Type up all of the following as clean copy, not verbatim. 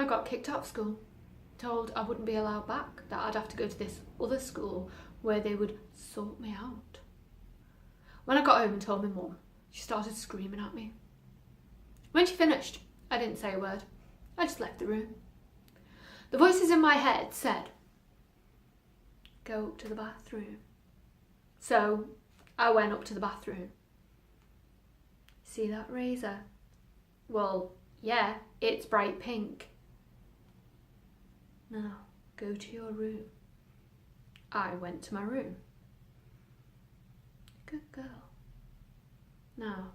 I got kicked out of school, told I wouldn't be allowed back, that I'd have to go to this other school where they would sort me out. When I got home and told my mum, she started screaming at me. When she finished, I didn't say a word. I just left the room. The voices in my head said, go up to the bathroom. So I went up to the bathroom. See that razor? Well, yeah, it's bright pink. Now, go to your room. I went to my room. Good girl. Now,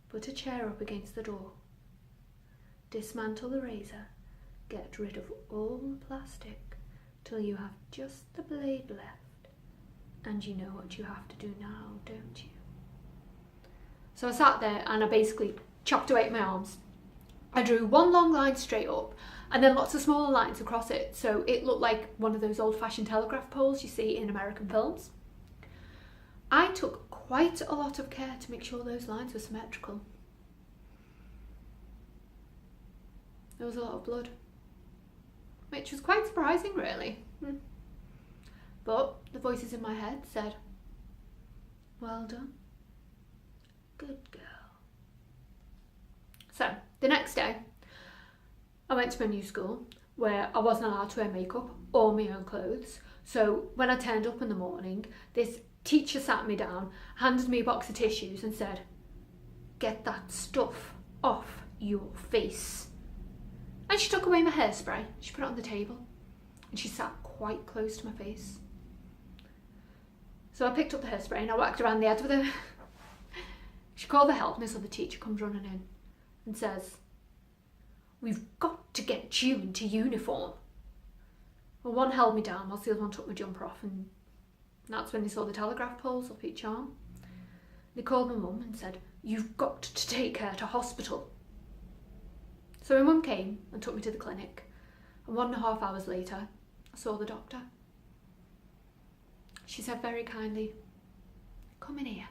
put a chair up against the door. Dismantle the razor. Get rid of all the plastic till you have just the blade left. And you know what you have to do now, don't you? So I sat there and I basically chopped away at my arms. I drew one long line straight up and then lots of smaller lines across it, so it looked like one of those old-fashioned telegraph poles you see in American films. I took quite a lot of care to make sure those lines were symmetrical. There was a lot of blood, which was quite surprising, really. But the voices in my head said, well done, good girl. So the next day, I went to my new school where I wasn't allowed to wear makeup or my own clothes. So when I turned up in the morning, this teacher sat me down, handed me a box of tissues and said, get that stuff off your face. And she took away my hairspray, she put it on the table, and she sat quite close to my face. So I picked up the hairspray and I whacked around the head with it. She called the help and this other teacher comes running in and says, we've got to get you into uniform. Well, one held me down whilst the other one took my jumper off, and that's when they saw the telegraph poles up each arm. They called my mum and said, you've got to take her to hospital. So my mum came and took me to the clinic, and 1.5 hours later, I saw the doctor. She said very kindly, come in here.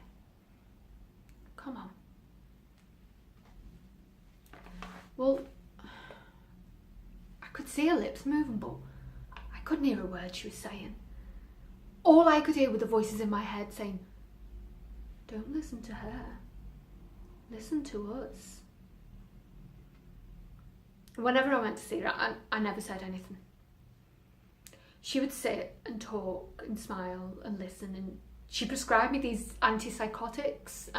Come on. Well, I could see her lips moving, but I couldn't hear a word she was saying. All I could hear were the voices in my head saying, don't listen to her. Listen to us. Whenever I went to see her, I never said anything. She would sit and talk and smile and listen, and she prescribed me these antipsychotics,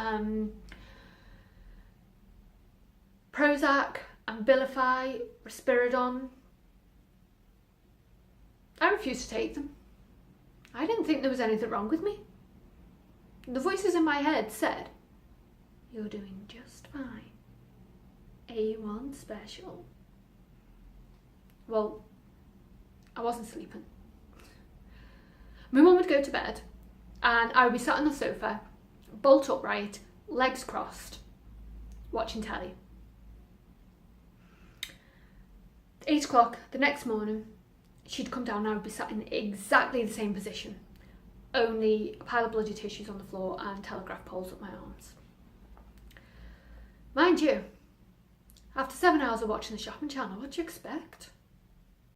Prozac, Abilify, Risperidone. I refused to take them. I didn't think there was anything wrong with me. The voices in my head said, you're doing just fine. A1 special. Well, I wasn't sleeping. My mum would go to bed and I would be sat on the sofa, bolt upright, legs crossed, watching telly. 8 o'clock the next morning, she'd come down and I would be sat in exactly the same position, only a pile of bloody tissues on the floor and telegraph poles up my arms. Mind you, after 7 hours of watching the shopping channel, what do you expect?